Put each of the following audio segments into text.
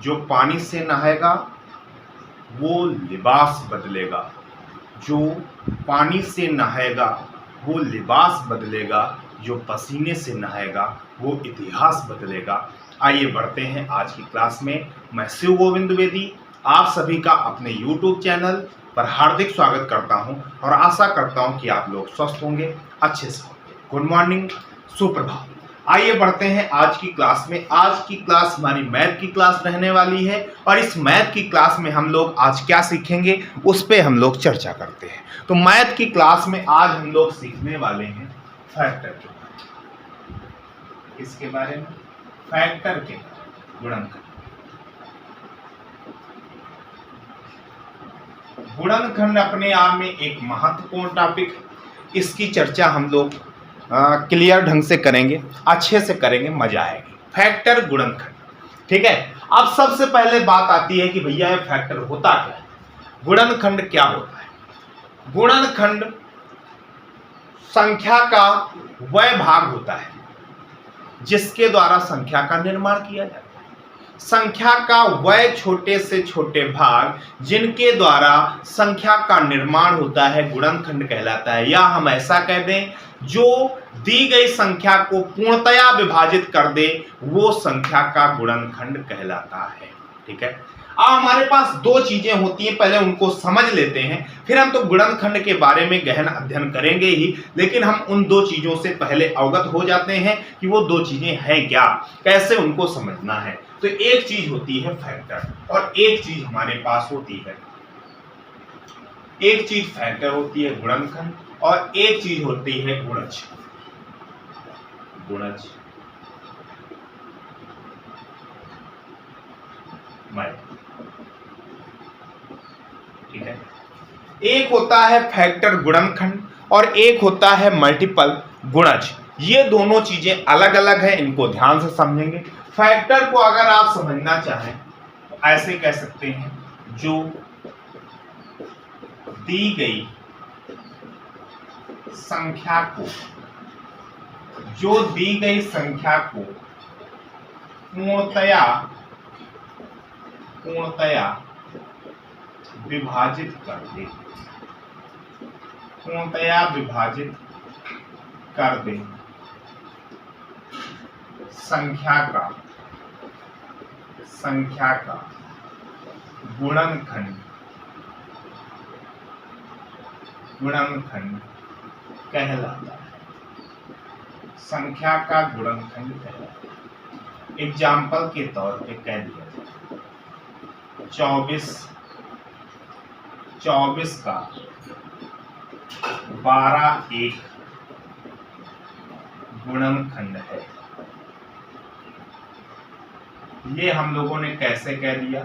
जो पानी से नहाएगा वो लिबास बदलेगा। जो पानी से नहाएगा वो लिबास बदलेगा। जो पसीने से नहाएगा वो इतिहास बदलेगा। आइए बढ़ते हैं आज की क्लास में। मैं शिव गोविंद द्विवेदी आप सभी का अपने YouTube चैनल पर हार्दिक स्वागत करता हूं और आशा करता हूं कि आप लोग स्वस्थ होंगे, अच्छे से होंगे। गुड मॉर्निंग, सुप्रभात। आइए बढ़ते हैं आज की क्लास में। आज की क्लास हमारी मैथ की क्लास रहने वाली है और इस मैथ की क्लास में हम लोग आज क्या सीखेंगे उस पे हम लोग चर्चा करते हैं। तो मैथ की क्लास में आज हम लोग सीखने वाले हैं फैक्टर के बारे में। इसके बारे में फैक्टर के गुणनखंड। गुणनखंड अपने आप में एक महत्वपूर्ण टॉपिक, इसकी चर्चा हम लोग क्लियर ढंग से करेंगे, अच्छे से करेंगे, मजा आएगी। फैक्टर गुणनखंड, ठीक है। अब सबसे पहले बात आती है कि भैया ये फैक्टर होता क्या है, गुणनखंड क्या होता है। गुणनखंड संख्या का वह भाग होता है जिसके द्वारा संख्या का निर्माण किया जाता है। संख्या का वह छोटे से छोटे भाग जिनके द्वारा संख्या का निर्माण होता है गुणनखंड कहलाता है। या हम ऐसा कह दें, जो दी गई संख्या को पूर्णतया विभाजित कर दे वो संख्या का गुणनखंड कहलाता है, ठीक है। अब हमारे पास दो चीजें होती हैं, पहले उनको समझ लेते हैं, फिर हम तो गुणनखंड के बारे में गहन अध्ययन करेंगे ही, लेकिन हम उन दो चीजों से पहले अवगत हो जाते हैं कि वो दो चीजें हैं क्या, कैसे उनको समझना है। तो एक चीज होती है फैक्टर और एक चीज हमारे पास होती है, एक चीज फैक्टर होती है गुणनखंड और एक चीज होती है गुणज। गुणज ठीक है। एक होता है फैक्टर गुणनखंड और एक होता है मल्टीपल गुणज। ये दोनों चीजें अलग अलग है, इनको ध्यान से समझेंगे। फैक्टर को अगर आप समझना चाहें तो ऐसे कह सकते हैं, जो दी गई संख्या को, जो दी गई संख्या को पूर्णतया विभाजित कर दे, पूर्णतया विभाजित कर दे संख्या का गुणनखंड कहलाता है। संख्या का गुणनखंड कहलाता है। एग्जाम्पल के तौर पे कह दिया जाए 24 का 12 एक गुणनखंड है। ये हम लोगों ने कैसे कह दिया,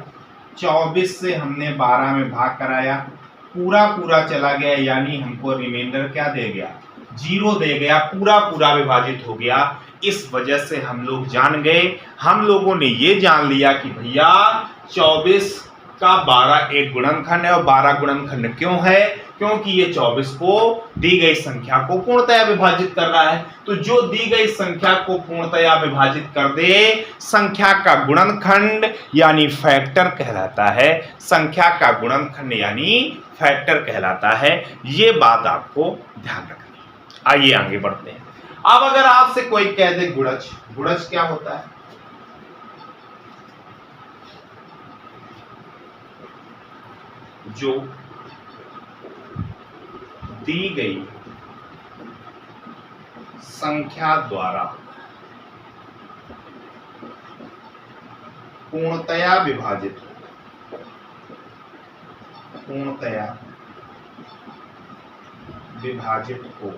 24 से हमने 12 में भाग कराया, पूरा चला गया, यानी हमको रिमाइंडर क्या दे गया, 0 दे गया, पूरा विभाजित हो गया। इस वजह से हम लोग जान गए, हम लोगों ने ये जान लिया कि भैया 24 का 12 एक गुणनखंड है। और 12 गुणनखंड क्यों है, क्योंकि ये 24 को दी गई संख्या को पूर्णतया विभाजित कर रहा है। तो जो दी गई संख्या को पूर्णतया विभाजित कर दे संख्या का गुणनखंड यानी फैक्टर कहलाता है। संख्या का गुणनखंड यानी फैक्टर कहलाता है। ये बात आपको ध्यान रखनी है। आइए आगे बढ़ते हैं। अब अगर आपसे कोई कह दे गुणज, गुणज क्या होता है, जो दी गई संख्या द्वारा पूर्णतया विभाजित हो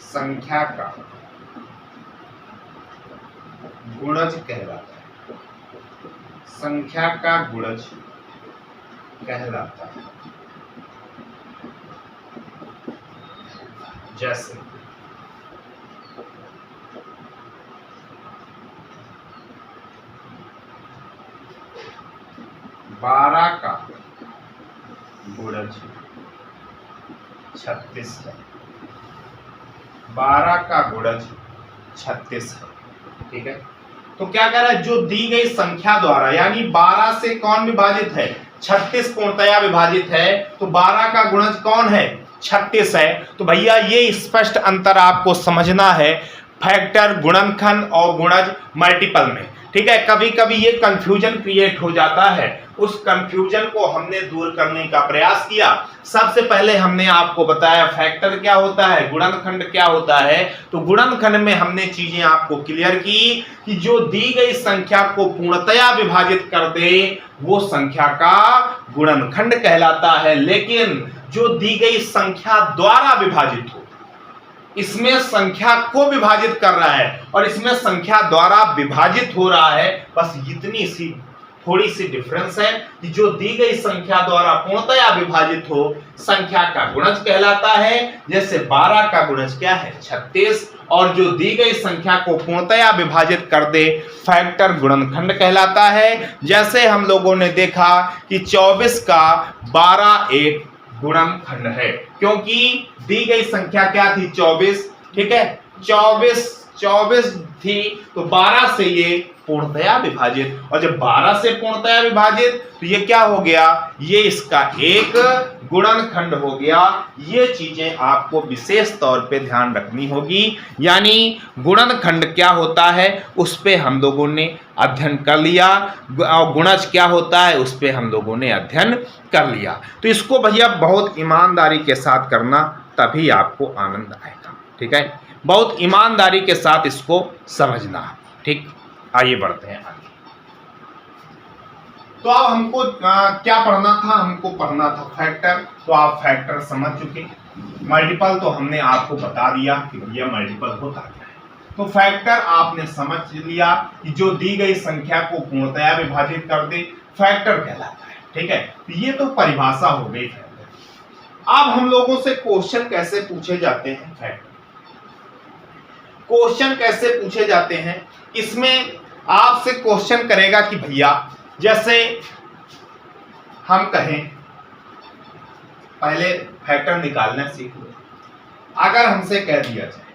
संख्या का गुणज कहलाता है। संख्या का गुणज कहलाता है। जैसे 12 का गुणज 36 है। 12 का गुणज 36 है, ठीक है। तो क्या कह रहा है, जो दी गई संख्या द्वारा, यानी 12 से कौन विभाजित है, 36 पूर्णतया विभाजित है, तो 12 का गुणज कौन है, 36 है। तो भैया ये स्पष्ट अंतर आपको समझना है फैक्टर, गुणनखंड और गुणज मल्टीपल में। ठीक है, कभी कभी ये कंफ्यूजन क्रिएट हो जाता है, उस कंफ्यूजन को हमने दूर करने का प्रयास किया। सबसे पहले हमने आपको बताया फैक्टर क्या होता है, गुणनखंड क्या होता है। तो गुणनखंड में हमने चीजें आपको क्लियर की कि जो दी गई संख्या को पूर्णतया विभाजित कर दे वो संख्या का गुणनखंड कहलाता है, लेकिन जो दी गई संख्या द्वारा विभाजित हो, इसमें संख्या को विभाजित कर रहा है और इसमें संख्या द्वारा विभाजित हो रहा है, बस इतनी सी थोड़ी सी डिफरेंस है कि जो दी गई संख्या द्वारा पूर्णतया विभाजित हो संख्या का गुणज कहलाता है। जैसे 12 का गुणज क्या है, 36, और जो दी गई संख्या को पूर्णतया विभाजित कर दे फैक्टर गुणनखंड कहलाता है। जैसे हम लोगों ने देखा कि 24 का 12 एक गुणनखंड है, क्योंकि दी गई संख्या क्या थी, 24। ठीक है, 24 थी, तो 12 से ये पूर्णतया विभाजित, और जब 12 से पूर्णतया विभाजित तो ये क्या हो गया, ये इसका एक गुणनखंड हो गया। ये चीजें आपको विशेष तौर पे ध्यान रखनी होगी, यानी गुणनखंड क्या होता है उस पे हम लोगों ने अध्ययन कर लिया, और गुणज क्या होता है उस पे हम लोगों ने अध्ययन कर लिया। तो इसको भैया बहुत ईमानदारी के साथ करना, तभी आपको आनंद आएगा। ठीक है, बहुत ईमानदारी के साथ इसको समझना। ठीक, आइए बढ़ते हैं आगे। तो अब हमको क्या पढ़ना था, हमको पढ़ना था फैक्टर। तो आप फैक्टर समझ चुके, मल्टीपल तो हमने आपको बता दिया कि भैया मल्टीपल होता क्या है। तो फैक्टर आपने समझ लिया कि जो दी गई संख्या को पूर्णतया विभाजित कर दे फैक्टर कहलाता है। ठीक है, तो ये तो परिभाषा हो गई फैक्टर। अब हम लोगों से क्वेश्चन कैसे पूछे जाते हैं, फैक्टर क्वेश्चन कैसे पूछे जाते हैं, इसमें आपसे क्वेश्चन करेगा कि भैया जैसे हम कहें, पहले फैक्टर निकालना सीख लो। अगर हमसे कह दिया जाए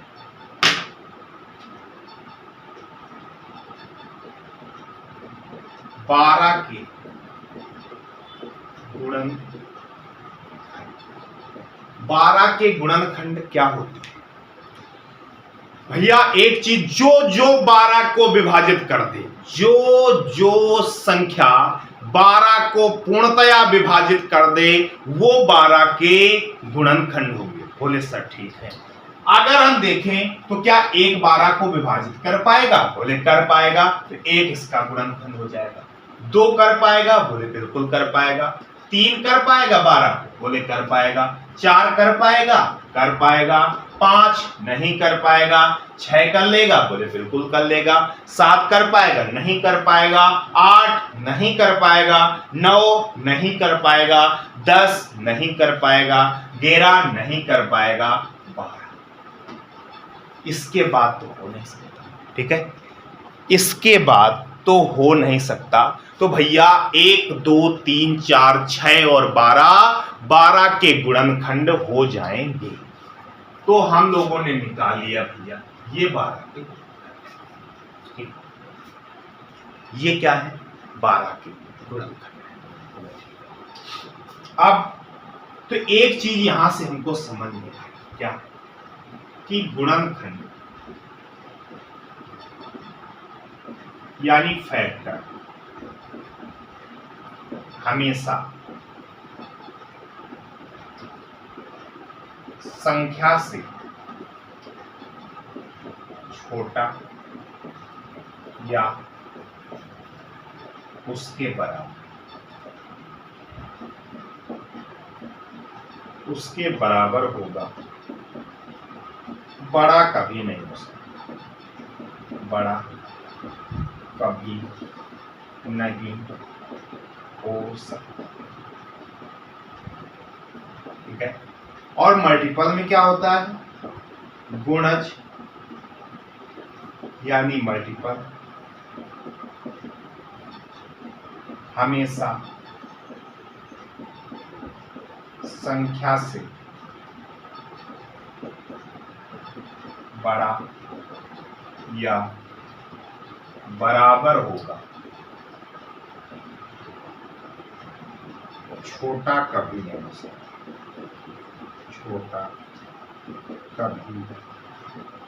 बारह के गुणनखंड क्या होते हैं, भैया एक चीज, जो 12 को विभाजित कर दे, जो संख्या 12 को पूर्णतया विभाजित कर दे वो 12 के गुणनखंड होंगे। बोले सर ठीक है। अगर हम देखें तो क्या एक 12 को विभाजित कर पाएगा, बोले कर पाएगा, तो एक इसका गुणनखंड हो जाएगा। 2 कर पाएगा, बोले बिल्कुल कर पाएगा। 3 कर पाएगा 12 को, बोले कर पाएगा। 4 कर पाएगा, कर पाएगा। 5 नहीं कर पाएगा। 6 कर लेगा, बोले बिल्कुल कर लेगा। 7 कर पाएगा, नहीं कर पाएगा। 8 नहीं कर पाएगा। 9 नहीं कर पाएगा। 10 नहीं कर पाएगा। 11 नहीं कर पाएगा। 12 इसके बाद तो हो नहीं सकता। ठीक है, इसके बाद तो हो नहीं सकता। तो भैया 1 2 3 4 6 और 12 के गुणनखंड हो जाएंगे। तो हम लोगों ने निकाल लिया भैया ये 12 के गुणनखंड। ये क्या है, 12 के गुणनखंड। अब तो एक चीज यहां से हमको समझ में आई, क्या कि गुणनखंड यानी फैक्टर हमेशा संख्या से छोटा या उसके बराबर होगा, बड़ा कभी नहीं हो सकता। बड़ा कभी नहीं हो सकता। ठीक है, और मल्टीपल में क्या होता है, गुणज यानी मल्टीपल हमेशा संख्या से बड़ा या बराबर होगा, छोटा कभी नहीं हो सकता, छोटा कभी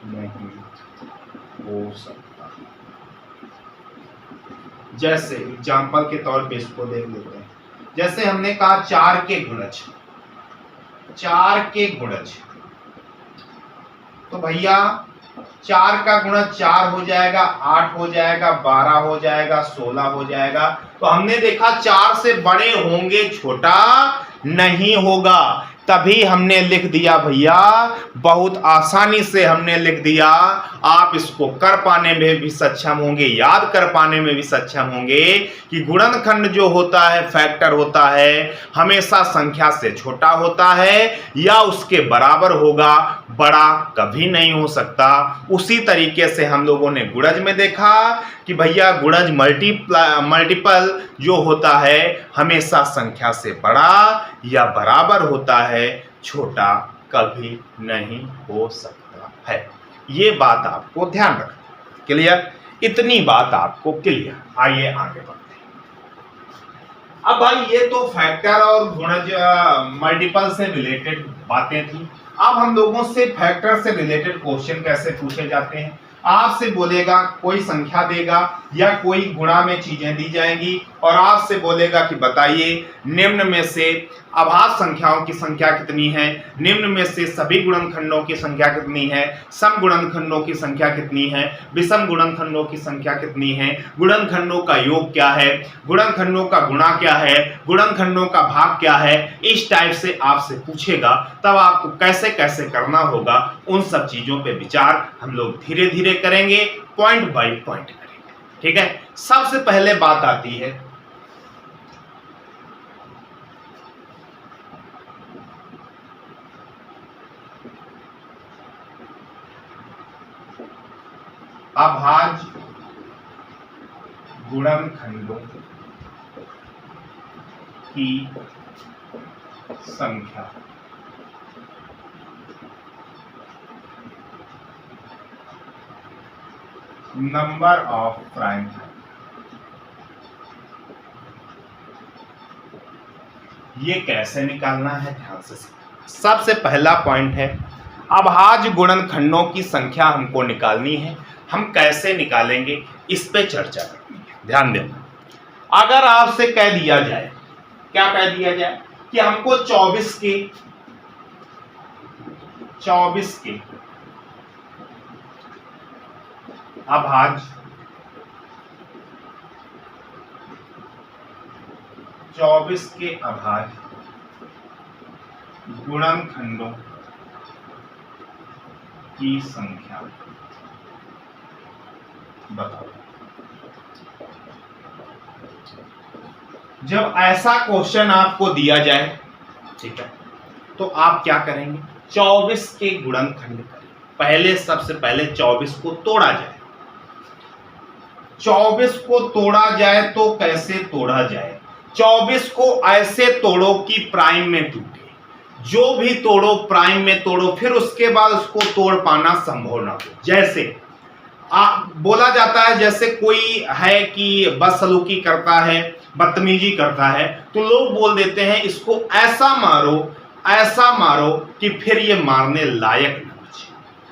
नहीं हो सकता। जैसे एग्जाम्पल के तौर पे इसको देख लेते हैं। जैसे हमने कहा 4 के गुणज, 4 के गुणज, तो भैया 4 का गुणज 4 हो जाएगा, 8 हो जाएगा, 12 हो जाएगा, 16 हो जाएगा। तो हमने देखा 4 से बड़े होंगे, छोटा नहीं होगा, तभी हमने लिख दिया भैया, बहुत आसानी से हमने लिख दिया। आप इसको कर पाने में भी सक्षम होंगे, याद कर पाने में भी सक्षम होंगे कि गुणनखंड जो होता है, फैक्टर होता है, हमेशा संख्या से छोटा होता है या उसके बराबर होगा, बड़ा कभी नहीं हो सकता। उसी तरीके से हम लोगों ने गुणज में देखा कि भैया गुणज मल्टीपल जो होता है हमेशा संख्या से बड़ा या बराबर होता है, छोटा कभी नहीं हो सकता है। ये बात आपको ध्यान रखना। क्लियर? इतनी बात आपको क्लियर। आइए आगे बढ़ते हैं। अब भाई ये तो फैक्टर और गुणज मल्टीपल से रिलेटेड बातें थी। अब हम लोगों से फैक्टर से रिलेटेड क्वेश्चन कैसे पूछे जाते हैं। आपसे बोलेगा, कोई संख्या देगा या कोई गुणा में चीजें दी जाएंगी और आपसे बोलेगा कि बताइए निम्न में से अभाज्य संख्याओं की संख्या कितनी है, निम्न में से सभी गुणनखंडों की संख्या कितनी है, सम गुणनखंडों की संख्या कितनी है, विषम गुणनखंडों की संख्या कितनी है, गुणनखंडों का योग क्या है, गुणनखंडों का गुणा क्या है, गुणनखंडों का भाग क्या है। इस टाइप से आपसे पूछेगा, तब आपको कैसे कैसे करना होगा, उन सब चीजों पे विचार हम लोग धीरे धीरे करेंगे, पॉइंट बाय पॉइंट करेंगे। ठीक है? सबसे पहले बात आती है अभाज्य गुणनखंडों की संख्या। Number of prime. ये कैसे निकालना है, ध्यान से समझना। सबसे पहला पॉइंट है अभाज्य गुणनखंडों की संख्या हमको निकालनी है। हम कैसे निकालेंगे इस पे चर्चा करनी है, ध्यान देना। अगर आपसे कह दिया जाए, क्या कह दिया जाए कि हमको 24 के अभाज्य 24 के अभाज्य गुणनखंडों की संख्या बताओ। जब ऐसा क्वेश्चन आपको दिया जाए, ठीक है, तो आप क्या करेंगे, 24 के गुणनखंड करें। पहले सबसे पहले 24 को तोड़ा जाए। 24 को तोड़ा जाए तो कैसे तोड़ा जाए? 24 को ऐसे तोड़ो कि प्राइम में टूटे। जो भी तोड़ो प्राइम में तोड़ो, फिर उसके बाद उसको तोड़ पाना संभव ना हो। जैसे बोला जाता है, जैसे कोई है कि बदसलूकी करता है, बदतमीजी करता है, तो लोग बोल देते हैं इसको ऐसा मारो कि फिर ये मारने लायक ना बचे।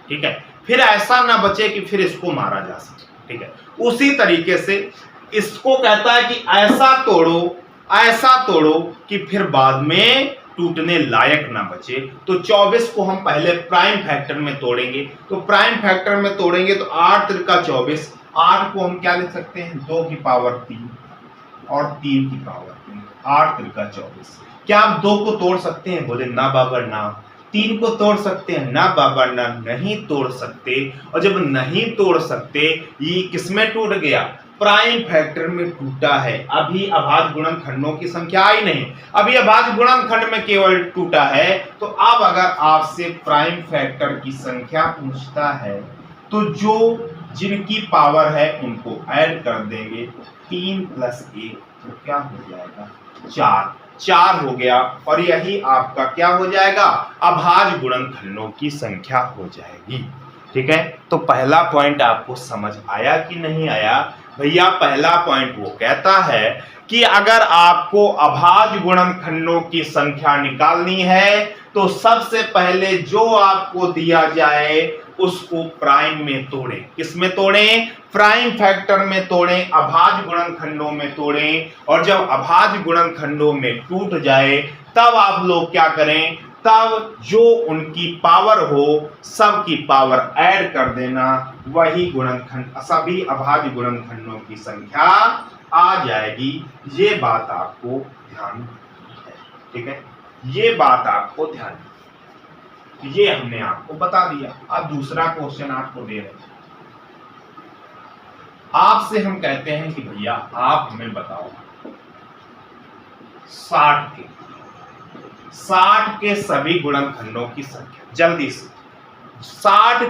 ठीक है? फिर ऐसा ना बचे कि फिर इसको मारा जा सके। ठीक है? उसी तरीके से इसको कहता है कि ऐसा तोड़ो कि फिर बाद में टूटने लायक ना बचे। तो 24 को हम पहले प्राइम फैक्टर में तोड़ेंगे। तो प्राइम फैक्टर में तोड़ेंगे तो 8 त्रिका 24, 8 को हम क्या लिख सकते हैं, 2 की पावर 3 और 3 की पावर 3, 8 त्रिका 24। क्या आप 2 को तोड़ सकते हैं? बोले ना बाबा ना। 3 को तोड़ सकते हैं? ना बाबा ना, नहीं तोड़ सकते। और जब नहीं तोड़ सकते, ये किसमें टूट गया? प्राइम फैक्टर में टूटा है। अभी अभाज्य गुणनखंडों की संख्या आई नहीं, अभी अभाज्य गुणनखंड में केवल टूटा है। तो अब अगर आपसे प्राइम फैक्टर की संख्या पूछता है तो जिनकी पावर है उनको ऐड कर देंगे। 3 + 1 तो क्या हो जाएगा, 4 हो गया। और यही आपका क्या हो जाएगा, अभाज्य गुणनखंडों की संख्या हो जाएगी। ठीक है, तो पहला पॉइंट आपको समझ आया कि नहीं आया? भैया पहला पॉइंट वो कहता है कि अगर आपको अभाज्य गुणनखंडों की संख्या निकालनी है तो सबसे पहले जो आपको दिया जाए उसको प्राइम में तोड़ें। किसमें तोड़ें? प्राइम फैक्टर में तोड़ें, अभाज्य गुणनखंडों में तोड़ें। और जब अभाज्य गुणनखंडों में टूट जाए तब आप लोग क्या करें? तब जो उनकी पावर हो सबकी पावर ऐड कर देना, वही गुणनखंड सभी अभाज्य गुणनखंडों की संख्या आ जाएगी। ये बात आपको ध्यान है, ठीक है, ये बात आपको ध्यान, ये हमने आपको बता दिया। अब दूसरा क्वेश्चन आपको दे रहे हैं, आपसे हम कहते हैं कि भैया आप हमें बताओ 60 के सभी गुणनखंडों की संख्या, जल्दी से 60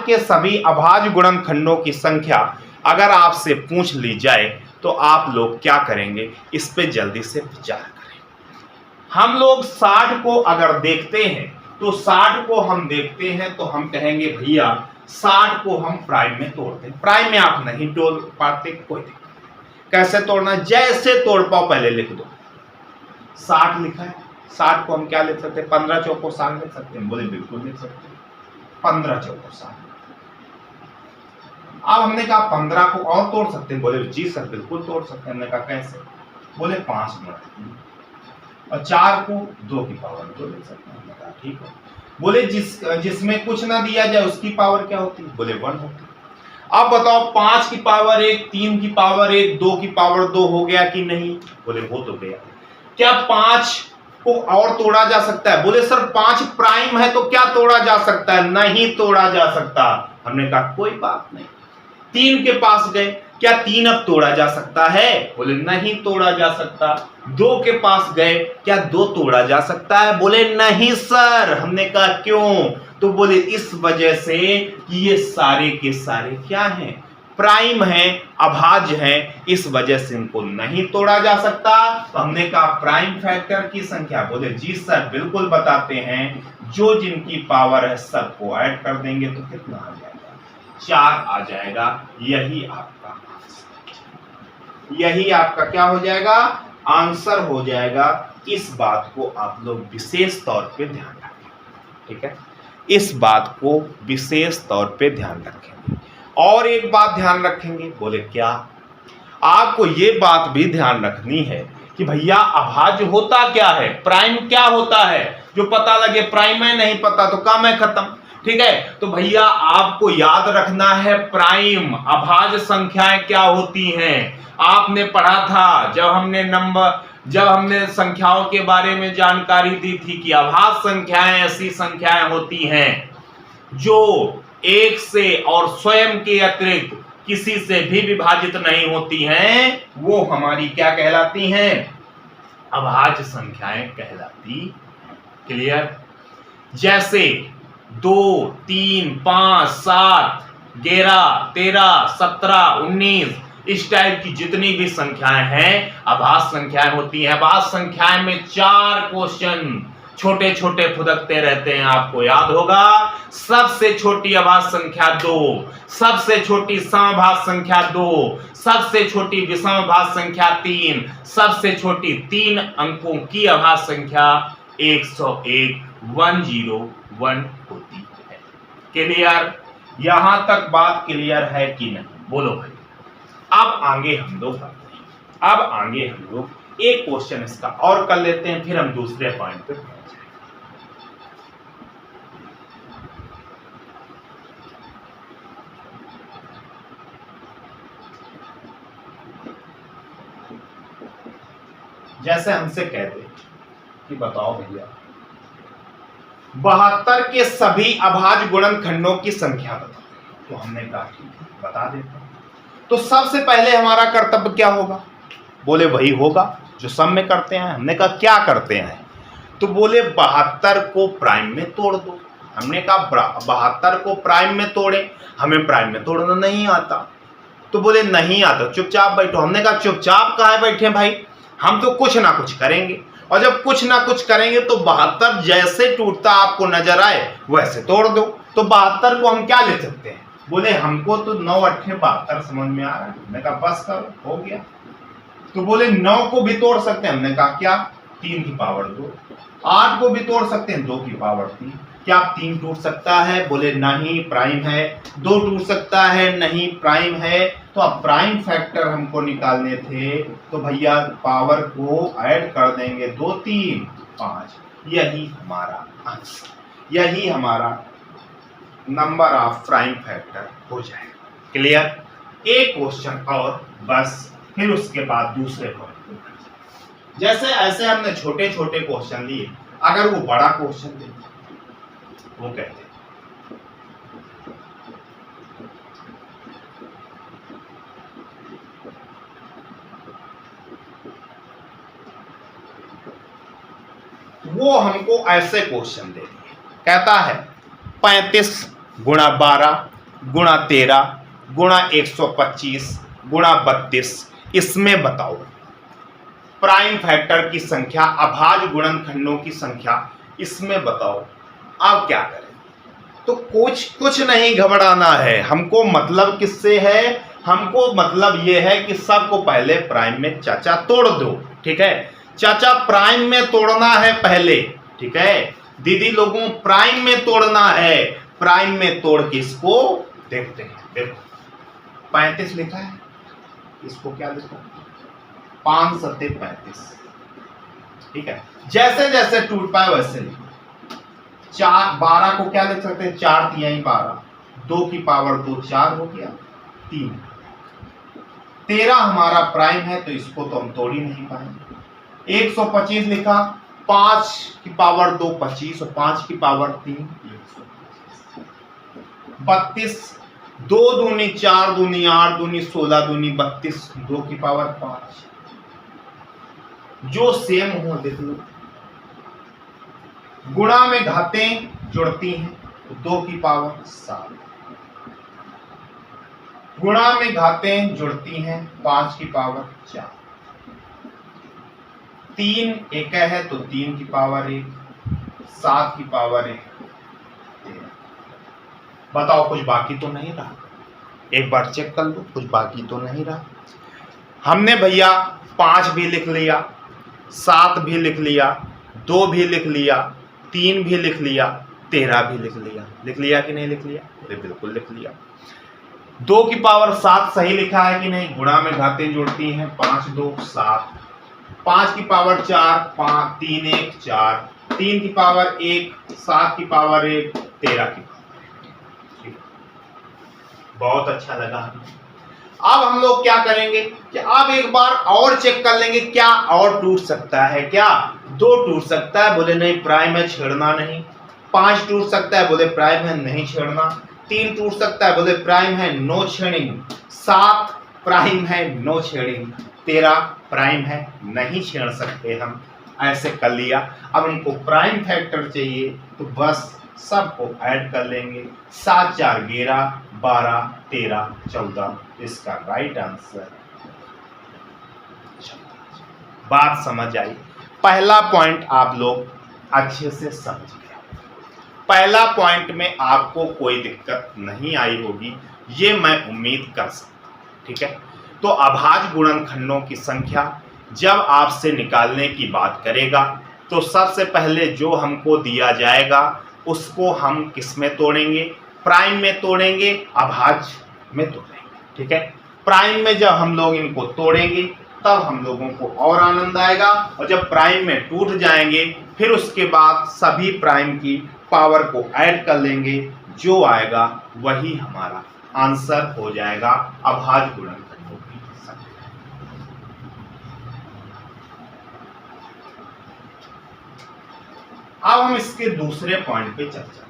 के सभी अभाज्य गुणनखंडों की संख्या अगर आपसे पूछ ली जाए तो आप लोग क्या करेंगे? इस पे जल्दी से विचार करें। हम लोग 60 को अगर देखते हैं तो 60 को हम देखते हैं तो हम कहेंगे भैया 60 को हम प्राइम में तोड़ते हैं। प्राइम में आप नहीं तोड़ पाते, कोई दिक्कत नहीं। कैसे तोड़ना? जैसे तोड़ पाओ पहले लिख दो। 60 लिखा है, 60 को हम क्या लिख सकते हैं? 15 चौको 60 लिख सकते हैं। बोले बिल्कुल लिख सकते हैं, 15 चौको 60। अब हमने कहा 15 को और तोड़ सकते हैं। बोले जी सर बिल्कुल तोड़ सकते हैं। हमने कहा कैसे? बोले 5 मिनट और 4 को 2 की पावर 2 लिख सकते हैं। हमने कहा ठीक है। बोले जिसमें कुछ ना दिया जाए उसकी पावर क्या होती है? बोले 1 होती है। अब बताओ 5 की पावर 1, 3 की पावर 1, 2 की पावर 2 हो गया कि नहीं? बोले हो तो गया। क्या 5 को और तोड़ा जा सकता है? बोले सर 5 प्राइम है तो क्या तोड़ा जा सकता है? नहीं तोड़ा जा सकता। हमने कहा कोई बात नहीं। 3 के पास गए, क्या 3 अब तोड़ा जा सकता है? बोले नहीं तोड़ा जा सकता। 2 के पास गए, क्या 2 तोड़ा जा सकता है? बोले नहीं सर। हमने कहा क्यों? तो बोले इस वजह से कि ये सारे के सारे क्या हैं? प्राइम है, अभाज्य है, इस वजह से इनको नहीं तोड़ा जा सकता। तो हमने कहा प्राइम फैक्टर की संख्या। बोले जी सर बिल्कुल बताते हैं, जो जिनकी पावर है सबको ऐड कर देंगे तो कितना आ जाएगा? 4 आ जाएगा। यही आपका आंसर, यही आपका क्या हो जाएगा? आंसर हो जाएगा। इस बात को आप लोग विशेष तौर पे ध्यान रखें, ठीक है, इस बात को विशेष तौर पे ध्यान रखेंगे। और एक बात ध्यान रखेंगे। बोले क्या? आपको ये बात भी ध्यान रखनी है कि भैया अभाज्य होता क्या है, प्राइम क्या होता है। जो पता लगे प्राइम है, नहीं पता तो काम है खत्म, ठीक है। तो भैया आपको याद रखना है प्राइम अभाज्य संख्याएं क्या होती हैं। आपने पढ़ा था जब हमने संख्याओं के बारे में जानकारी दी थी कि अभाज्य संख्याएं ऐसी संख्याएं होती हैं जो 1 से और स्वयं के अतिरिक्त किसी से भी विभाजित नहीं होती हैं, वो हमारी क्या कहलाती हैं? अभाज्य संख्याएं कहलाती। क्लियर? जैसे 2, 3, 5, 7, 11, 13, 17, 19 इस टाइप की जितनी भी संख्याएं हैं अभाज्य संख्याएं होती हैं। अभाज्य संख्याएं में 4 क्वेश्चन छोटे छोटे फुदकते रहते हैं, आपको याद होगा। सबसे छोटी अभाज्य संख्या 2, सबसे छोटी समअभाज्य संख्या 2, सबसे छोटी विषमअभाज्य संख्या 3, सबसे छोटी 3 अंकों की अभाज्य संख्या 101 101 होती है। क्लियर? यहां तक बात क्लियर है कि नहीं? बोलो भाई। अब आगे हम लोग एक क्वेश्चन इसका और कर लेते हैं, फिर हम दूसरे पॉइंट पे पहुंच जाएंगे। जैसे हमसे कहते कि बताओ भैया 72 के सभी अभाज्य गुणनखंडों की संख्या बताओ। तो हमने कहा ठीक है बता देते हैं। तो सबसे पहले हमारा कर्तव्य क्या होगा? बोले वही होगा जो सम में करते हैं। हमने कहा क्या करते हैं? तो बोले 72 को प्राइम में तोड़ दो। हमने कहा 72 को प्राइम में तोड़े, हमें प्राइम में तोड़ना नहीं आता। तो बोले नहीं आता, चुपचाप बैठो। हमने कहा चुपचाप कहाँ बैठे भाई, हम तो कुछ ना कुछ करेंगे। और जब कुछ ना कुछ करेंगे तो 72 जैसे टूटता आपको नजर आए वैसे तोड़ दो। तो 72 को हम क्या ले सकते हैं? बोले हमको तो 9 अट्ठे 72 समझ में आ रहा है। हमने कहा बस करो, हो गया। तो बोले 9 को भी तोड़ सकते हैं। हमने कहा क्या? 3 की पावर 2। 8 को भी तोड़ सकते हैं, 2 की पावर 3। क्या 3 टूट सकता है? बोले नहीं, प्राइम है। 2 टूट सकता है? नहीं, प्राइम है। तो अब प्राइम फैक्टर हमको निकालने थे, तो भैया पावर को ऐड कर देंगे, 2 3 5। यही हमारा आंसर, यही हमारा नंबर ऑफ प्राइम फैक्टर हो जाएगा। क्लियर? एक क्वेश्चन और बस, फिर उसके बाद दूसरे पॉइंट। जैसे ऐसे हमने छोटे छोटे क्वेश्चन लिए, अगर वो बड़ा क्वेश्चन दे, वो कहते हैं वो हमको ऐसे क्वेश्चन दे दिए। कहता है 35 गुणा 12 गुणा 13 गुणा 125 गुणा 32, इसमें बताओ प्राइम फैक्टर की संख्या, अभाज्य गुणनखंडों की संख्या, इसमें बताओ। अब क्या करें? तो कुछ नहीं घबराना है। हमको मतलब किससे है? हमको मतलब ये है कि सबको पहले प्राइम में चाचा तोड़ दो। ठीक है, चाचा प्राइम में तोड़ना है पहले। ठीक है दीदी लोगों, प्राइम में तोड़ना है। प्राइम में तोड़ के इसको देखते हैं। देखो 35 लिखा है, इसको क्या लिखा? 5 सत्ते 35। ठीक है, जैसे जैसे टूट पाए वैसे लिखो। 12 को क्या लिख सकते हैं? 4 तिहाई 12, 2 की पावर 2 4 हो गया 3। 13 हमारा प्राइम है, तो इसको तो हम तोड़ ही नहीं पाएंगे। 125 लिखा, 5 की पावर 2 25 और 5 की पावर 3 32। 2 दूनी 4 दूनी 8 दूनी 16 दूनी 32, 2 की पावर 5। जो सेम हो देख लो। गुणा में घातें जुड़ती हैं, तो 2 की पावर 7। गुणा में घातें जुड़ती हैं, 5 की पावर 4। 3 एक है तो 3 की पावर 1, 7 की पावर 1, 13। बताओ कुछ बाकी तो नहीं रहा? एक बार चेक कर लो, कुछ बाकी तो नहीं रहा। हमने भैया 5 भी लिख लिया, 7 भी लिख लिया, 2 भी लिख लिया, 3 भी लिख लिया, 13 भी लिख लिया। लिख लिया कि नहीं लिख लिया? बिल्कुल लिख लिया। 2 की पावर 7 सही लिखा है कि नहीं? गुणा में घातें जुड़ती हैं, 5 2 7। 5 की पावर 4, 5 3 1 4। 3 की पावर 1, 7 की पावर 1, 13 की पावर। बहुत अच्छा लगा। अब हम लोग क्या करेंगे कि अब एक बार और चेक कर लेंगे, क्या और टूट सकता है? क्या 2 टूट सकता है? बोले नहीं, प्राइम है, छेड़ना नहीं। 5 टूट सकता है? बोले प्राइम है, नहीं छेड़ना। 3 टूट सकता है? बोले प्राइम है, नो छेड़िंग। 7 प्राइम है, नो छेड़िंग। 13 प्राइम है, नहीं छेड़ सकते हम। ऐसे कर लिया। अब हमको प्राइम फैक्टर चाहिए, तो बस सबको ऐड कर लेंगे। 7 4 11 12 13 14, इसका राइट आंसर। बात समझ आई? पहला पॉइंट आप लोग अच्छे से समझ गए। पहला पॉइंट में आपको कोई दिक्कत नहीं आई होगी, ये मैं उम्मीद कर सकता हूं। ठीक है, तो अभाज्य गुणनखंडों की संख्या जब आपसे निकालने की बात करेगा, तो सबसे पहले जो हमको दिया जाएगा उसको हम किस में तोड़ेंगे? प्राइम में तोड़ेंगे, अभाज्य में तोड़ेंगे। ठीक है, प्राइम में जब हम लोग इनको तोड़ेंगे तब हम लोगों को और आनंद आएगा, और जब प्राइम में टूट जाएंगे फिर उसके बाद सभी प्राइम की पावर को ऐड कर लेंगे, जो आएगा वही हमारा आंसर हो जाएगा अभाज्य गुणनखंडों की संख्या। अब हम इसके दूसरे पॉइंट पे चर्चा करें।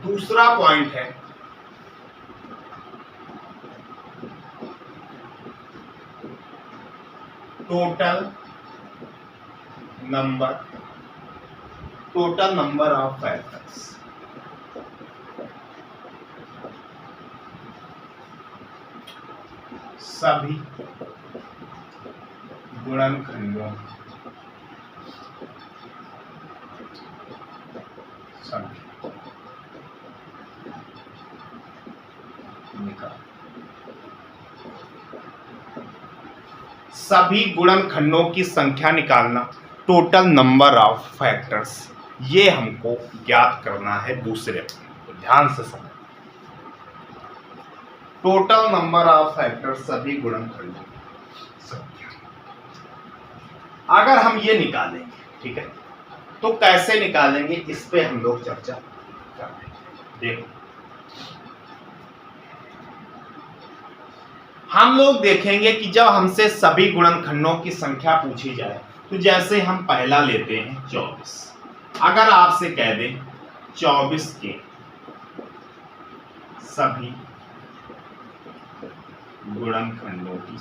दूसरा पॉइंट है टोटल नंबर ऑफ फैक्टर्स। सभी गुणनखंडों संख्या निकाल। सभी गुणनखंडों की संख्या निकालना, टोटल नंबर ऑफ फैक्टर्स, ये हमको ज्ञात करना है दूसरे तो ध्यान से समझ। टोटल नंबर ऑफ फैक्टर्स सभी गुणनखंडों की संख्या, अगर हम ये निकालेंगे, ठीक है, तो कैसे निकालेंगे इस पे हम लोग चर्चा करेंगे। देखो हम लोग देखेंगे कि जब हमसे सभी गुणनखंडों की संख्या पूछी जाए तो जैसे हम पहला लेते हैं 24। अगर आपसे कह दें 24 के सभी गुणनखंडों की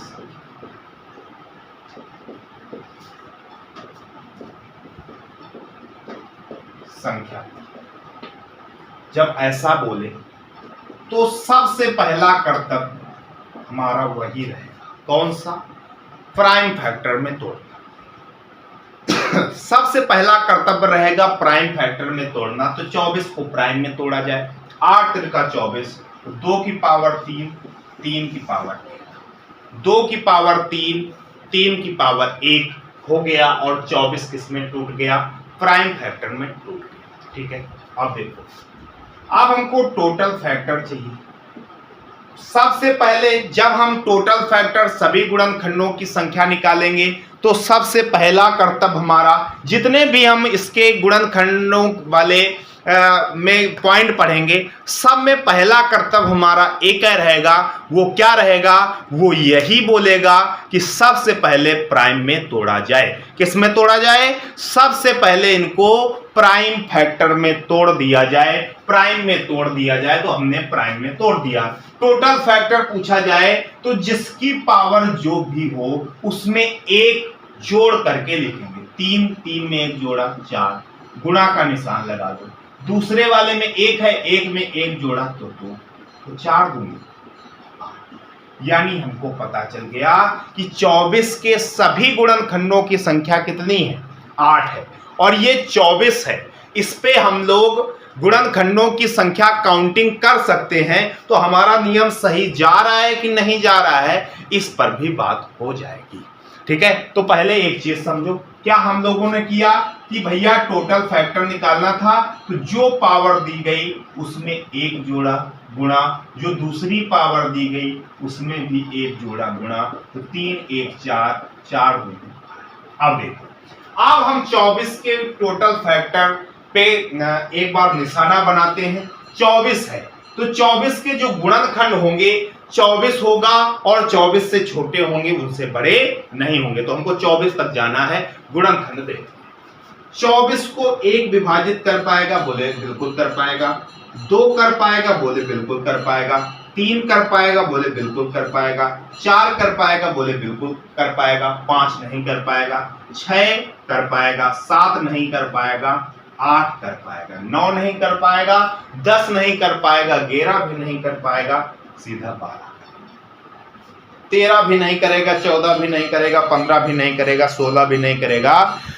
संख्या, जब ऐसा बोले तो सबसे पहला कर्तव्य हमारा वही रहेगा, कौन सा? प्राइम फैक्टर में तोड़ना। सबसे पहला कर्तव्य रहेगा प्राइम फैक्टर में तोड़ना। तो 24 को प्राइम में तोड़ा जाए, 8 त्रिका 24, 2 की पावर 3, 3 की पावर 1, 2 की पावर 3, 3 की पावर 1 हो गया और 24 किसमें टूट गया? प्राइम फैक्टर में टूट गया। ठीक है, अब देखो, अब हमको टोटल फैक्टर चाहिए। सबसे पहले जब हम टोटल फैक्टर सभी गुणनखंडों की संख्या निकालेंगे तो सबसे पहला कर्तव्य हमारा, जितने भी हम इसके गुणनखंडों वाले में पॉइंट पढ़ेंगे, सब में पहला कर्तव्य हमारा एक ही रहेगा। वो क्या रहेगा? वो यही बोलेगा कि सबसे पहले प्राइम में तोड़ा जाए। किस में तोड़ा जाए? सबसे पहले इनको प्राइम फैक्टर में तोड़ दिया जाए। प्राइम में तोड़ दिया जाए, तो हमने प्राइम में तोड़ दिया। टोटल फैक्टर पूछा जाए तो जिसकी पावर जो भी हो उसमें एक जोड़ करके लिखेंगे। 3, 3 में एक जोड़ा 4, गुणा का निशान लगा दो। दूसरे वाले में 1 है, 1 में 1 जोड़ा तो 2, तो 4 दूनी 8। यानी हमको पता चल गया कि 24 के सभी गुणनखंडों की संख्या कितनी है? 8 है। और ये 24 है, इस पे हम लोग गुणनखंडों की संख्या काउंटिंग कर सकते हैं। तो हमारा नियम सही जा रहा है कि नहीं जा रहा है, इस पर भी बात हो जाएगी। ठीक है, तो पहले एक चीज समझो, क्या हम लोगों ने किया कि भैया टोटल फैक्टर निकालना था, तो जो पावर दी गई उसमें एक जोड़ा गुणा, जो दूसरी पावर दी गई उसमें भी एक जोड़ा गुणा, तो 3, 1, 4, 4 गुना। अब देखो, अब हम 24 के टोटल फैक्टर पे एक बार निशाना बनाते हैं। 24 है तो 24 के जो गुणनखंड होंगे 24 होगा और 24 से छोटे होंगे, उनसे बड़े नहीं होंगे। तो हमको 24 तक जाना है। गुणनखंड देखते हैं। 24 को 1 विभाजित कर पाएगा? बोले बिल्कुल कर पाएगा। 2 कर पाएगा? बोले बिल्कुल कर पाएगा। 3 कर पाएगा? बोले बिल्कुल कर पाएगा। 4 कर पाएगा? बोले बिल्कुल कर पाएगा। 5 नहीं कर पाएगा। 6 कर पाएगा। 7 नहीं कर पाएगा। 8 कर पाएगा। 9 नहीं कर पाएगा। 10 नहीं कर पाएगा। 11 भी नहीं कर पाएगा। सीधा 12। 13 भी नहीं करेगा। 14 भी नहीं करेगा। 15 भी नहीं करेगा। 16 भी नहीं करेगा।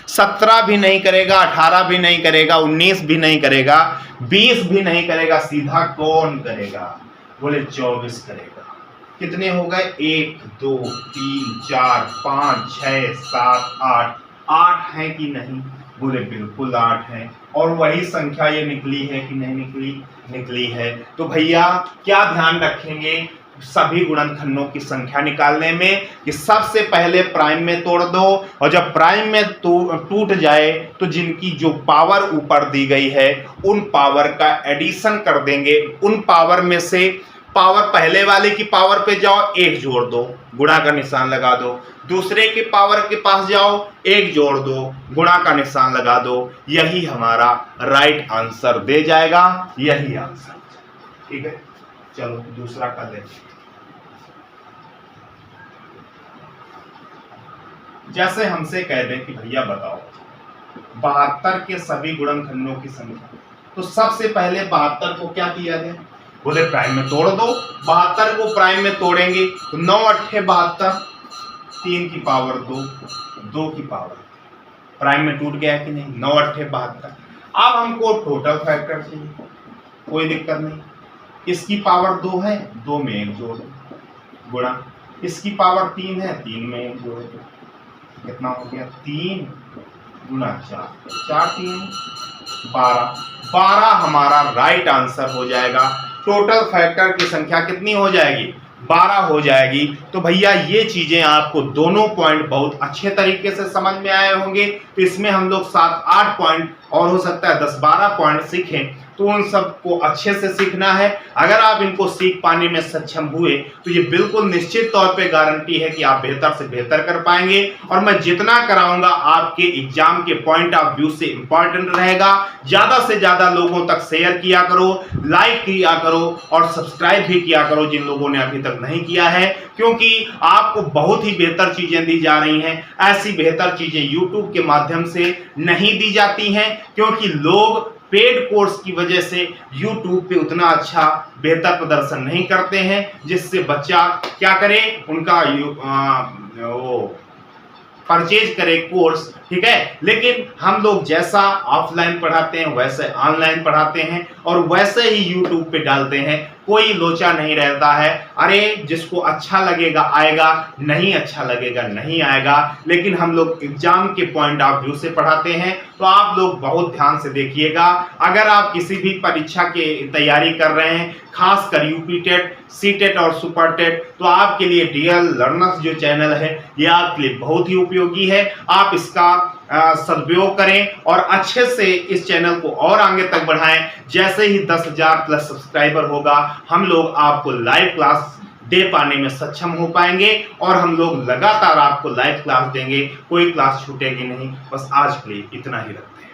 17 भी नहीं करेगा। 18 भी नहीं करेगा। 19 भी नहीं करेगा। 20 भी नहीं करेगा। सीधा कौन करेगा? बोले 24 करेगा। कितने हो गए? 1, 2, 3, 4, 5, 6, 7, 8। 8 है कि नहीं? बोले बिल्कुल 8 है। और वही संख्या ये निकली है कि नहीं निकली? निकली है। तो भैया क्या ध्यान रखेंगे सभी गुणनखंडों की संख्या निकालने में कि सबसे पहले प्राइम में तोड़ दो, और जब प्राइम में टूट जाए तो जिनकी जो पावर ऊपर दी गई है उन पावर का एडिशन कर देंगे। उन पावर में से पावर पहले वाले की पावर पे जाओ, 1 जोड़ दो, गुणा का निशान लगा दो। दूसरे के पावर के पास जाओ, 1 जोड़ दो, गुणा का निशान लगा दो। यही हमारा राइट आंसर दे जाएगा। यही आंसर। ठीक है, चलो दूसरा कर लेते। जैसे हमसे कह दें कि भैया बताओ 72 के सभी गुणनखंडों की संख्या, तो सबसे पहले 72 को क्या किया जाए? बोले प्राइम में तोड़ दो। 72 को प्राइम में तोड़ेंगे तो 9 8 72, 3 की पावर 2, 2 की पावर, प्राइम में टूट गया कि नहीं? 9 8 72। अब हमको टोटल फैक्टर चाहिए, कोई दिक्कत नहीं। इसकी पावर 2 है, 2 में 1 जोड़ दो, गुणा इसकी पावर 3 है, 3 में 1 जोड़ दो, कितना हो गया 3 गुणा 4, 4 3 12, 12 हमारा राइट आंसर हो जाएगा। टोटल फैक्टर की संख्या कितनी हो जाएगी, 12 हो जाएगी। तो भैया ये चीजें आपको दोनों पॉइंट बहुत अच्छे तरीके से समझ में आए होंगे। तो इसमें हम लोग 7-8 पॉइंट और हो सकता है 10-12 पॉइंट सीखें, तो उन सबको अच्छे से सीखना है। अगर आप इनको सीख पाने में सक्षम हुए तो ये बिल्कुल निश्चित तौर पे गारंटी है कि आप बेहतर से बेहतर कर पाएंगे। और मैं जितना कराऊंगा आपके एग्जाम के पॉइंट ऑफ व्यू से इंपॉर्टेंट रहेगा। ज्यादा से ज्यादा लोगों तक शेयर किया करो, लाइक किया करो और सब्सक्राइब भी किया करो जिन लोगों ने अभी तक नहीं किया है, क्योंकि आपको बहुत ही बेहतर चीजें दी जा रही हैं। ऐसी बेहतर चीजें यूट्यूब के माध्यम से नहीं दी जाती हैं, क्योंकि लोग पेड कोर्स की वजह से YouTube पे उतना अच्छा बेहतर प्रदर्शन नहीं करते हैं, जिससे बच्चा क्या करे, उनका वो परचेज करे कोर्स, ठीक है। लेकिन हम लोग जैसा ऑफलाइन पढ़ाते हैं वैसे ऑनलाइन पढ़ाते हैं और वैसे ही यूट्यूब पे डालते हैं, कोई लोचा नहीं रहता है। अरे जिसको अच्छा लगेगा आएगा, नहीं अच्छा लगेगा नहीं आएगा। लेकिन हम लोग एग्जाम के पॉइंट ऑफ व्यू से पढ़ाते हैं, तो आप लोग बहुत ध्यान से देखिएगा। अगर आप किसी भी परीक्षा की तैयारी कर रहे हैं, खासकर यूपी टेट, सी टेट और सुपर टेट, तो आपके लिए डीएल लर्नर्स जो चैनल है ये आपके लिए बहुत ही उपयोगी है। आप इसका सदुपयोग करें और अच्छे से इस चैनल को और आगे तक बढ़ाएं। जैसे ही 10,000 प्लस सब्सक्राइबर होगा, हम लोग आपको लाइव क्लास दे पाने में सक्षम हो पाएंगे और हम लोग लगातार आपको लाइव क्लास देंगे, कोई क्लास छूटेगी नहीं। बस आज के लिए इतना ही रखते हैं।